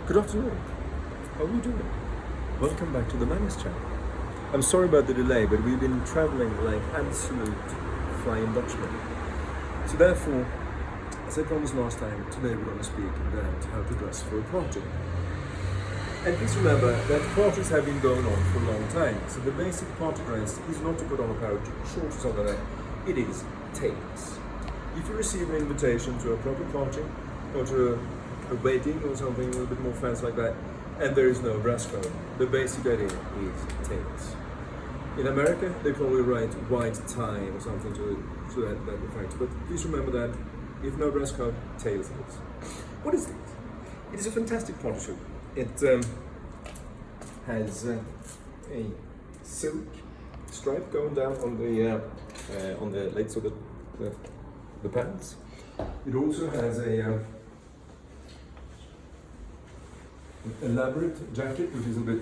Good afternoon. How are you doing? Welcome back to the Magnus channel. I'm sorry about the delay, but we've been traveling like absolute flying Dutchmen. So therefore, as I promised last time, today we're going to speak about how to dress for a party. And please remember that parties have been going on for a long time. So the basic party dress is not to put on a pair of shorts or something like that. It is tails. If you receive an invitation to a proper party or to a wedding or something a little bit more fancy like that, and there is no dress code, the basic idea is tails. In America, they probably write white tie or something to that effect. But please remember that if no dress code, tails it is. What is this? It is a fantastic party suit. It has a silk stripe going down on the legs of the pants. It also has a elaborate jacket, which is a bit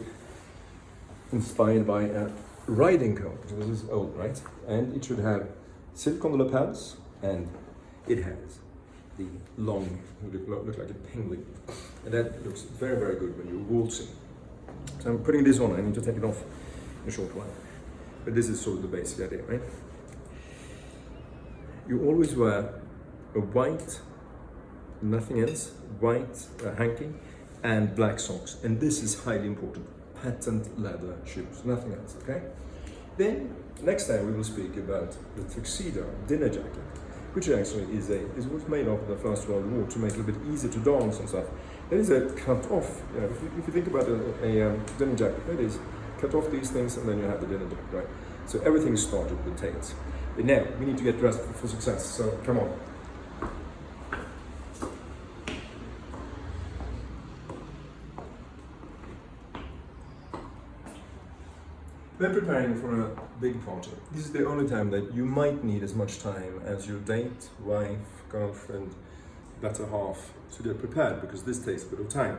inspired by a riding coat. So this is old, right? And it should have silk on the lapels, and it has the long, look like a penguin, and that looks very, very good when you're waltzing. So I'm putting this on. I need to take it off in a short while, but this is sort of the basic idea, right? You always wear a white, nothing else, white hanky and black socks, and this is highly important. Patent leather shoes, nothing else, okay? Then next time we will speak about the tuxedo dinner jacket, which actually is what's made of the First World War to make it a little bit easier to dance and stuff. That is a cut off. You know, if you think about a dinner jacket, that is cut off these things and then you have the dinner jacket, right? So everything started with tails. But now we need to get dressed for success. So come on. When preparing for a big party, this is the only time that you might need as much time as your date, wife, girlfriend, better half to get prepared, because this takes a bit of time.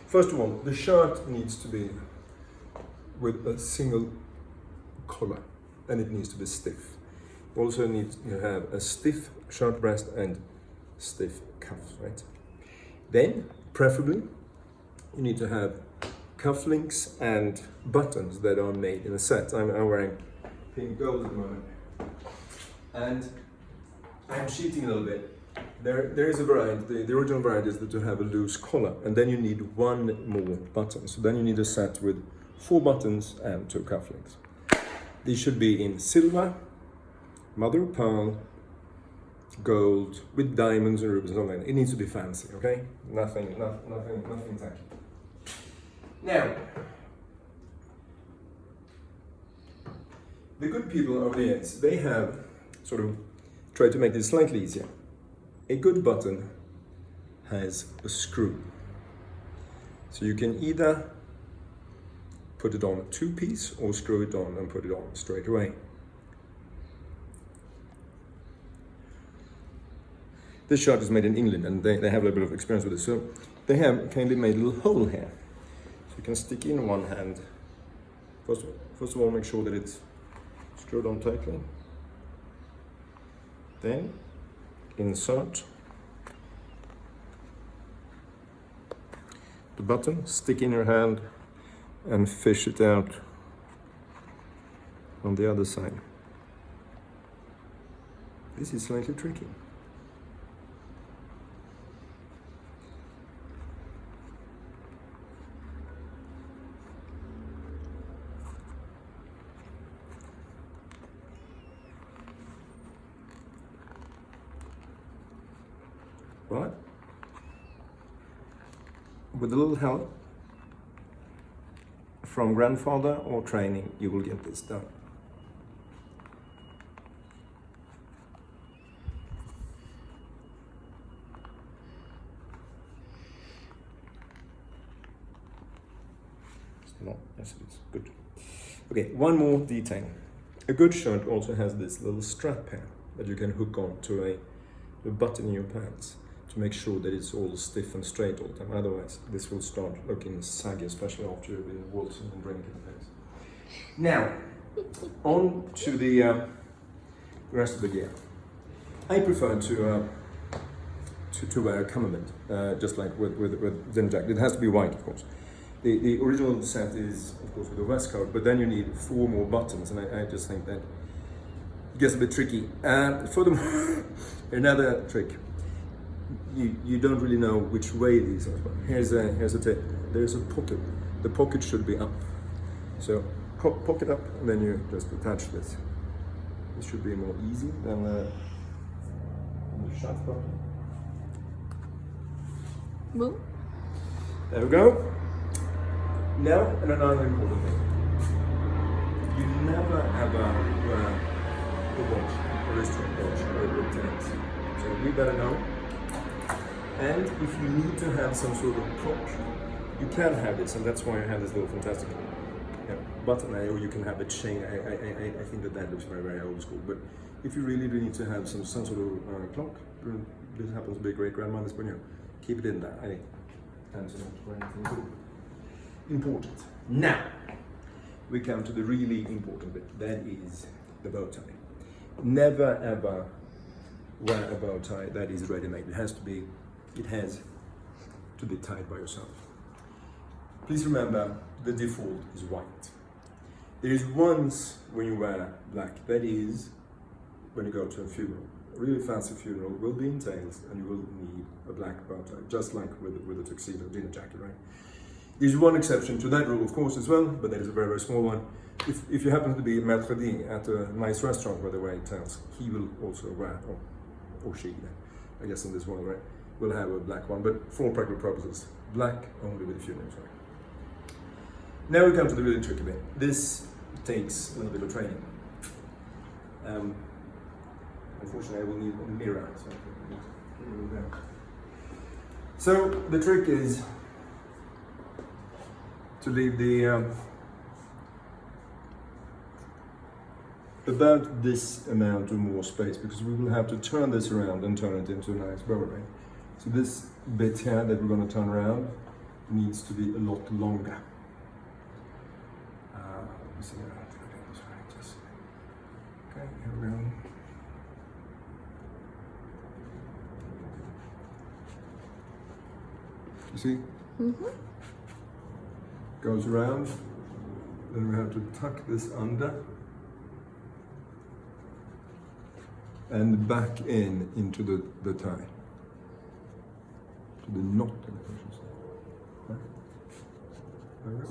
First of all, the shirt needs to be with a single collar, and it needs to be stiff. Also need to have a stiff shirt breast and stiff cuffs, right? Then, preferably, you need to have cufflinks and buttons that are made in a set. I'm wearing pink gold at the moment, and I'm cheating a little bit. There is a variety. The original variety is to have a loose collar, and then you need one more button. So then you need a set with 4 buttons and 2 cufflinks. These should be in silver, mother of pearl, gold with diamonds and rubies and something. It needs to be fancy, okay? Nothing tacky. Now, the good people over the years, they have sort of tried to make this slightly easier. A good button has a screw. So you can either put it on a 2-piece or screw it on and put it on straight away. This shirt is made in England, and they have a little bit of experience with this. So they have kindly made a little hole here. You can stick in one hand. First of all, make sure that it's screwed on tightly. Then insert the button, stick in your hand, and fish it out on the other side. This is slightly tricky. Right? With a little help from grandfather or training, you will get this done. No, yes it is. Good. Okay, one more detail. A good shirt also has this little strap here that you can hook on to a button in your pants to make sure that it's all stiff and straight all the time. Otherwise, this will start looking saggy, especially after you've been waltzing and drinking things. Now, on to the rest of the gear. I prefer to to wear a cummerbund, just like with denim jacket. It has to be white, of course. The original set is, of course, with the waistcoat, but then you need 4 more buttons, and I just think that it gets a bit tricky. Furthermore, another trick. You don't really know which way these are. Here's a tip. There's a pocket. The pocket should be up. So pocket up, and then you just attach this. This should be more easy than the shut button. Well, there we go. Now, and another important thing. You never ever wear a watch, a wristwatch watch, or a tennis. So we better know. And if you need to have some sort of clock, you can have this, and that's why I have this little fantastic button, or you can have a chain. I think that looks very, very old school. But if you really do need to have some sort of clock, this happens to be a great grandmother's, but keep it in there. I think that's not anything important. Now, we come to the really important bit. That is the bow tie. Never ever wear a bow tie that is ready-made. It has to be tied by yourself. Please remember, the default is white. There is once when you wear black, that is when you go to a funeral. A really fancy funeral will be in tails, and you will need a black bow tie, just like with a tuxedo dinner jacket, right? There's one exception to that rule, of course, as well, but that is a very, very small one. If you happen to be a maître d' at a nice restaurant where they wear tails, he will also wear, or she, I guess in this world, right, will have a black one, but for all practical purposes, black only with the funerals, right? Now we come to the really tricky bit. This takes a little bit of training. Unfortunately, I will need a mirror. So the trick is to leave the about this amount or more space, because we will have to turn this around and turn it into a nice bow, right? So this bit here that we're going to turn around needs to be a lot longer. Let me see how to get this right. Just, okay, here we go. You see? Mm-hmm. Goes around, then we have to tuck this under and back into the tie, to the knot, I should say. Right. There we go.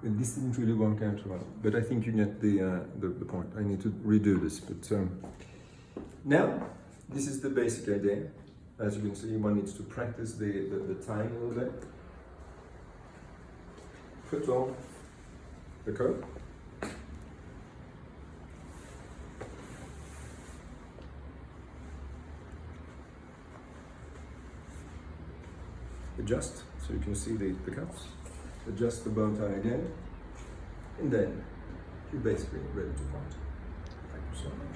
And this didn't really work out well, but I think you get the point. I need to redo this, but now this is the basic idea. As you can see, one needs to practice the tying a little bit. Put on the coat. Adjust so you can see the cuffs. Adjust the bow tie again, and then you're basically ready to part. Thank you so much.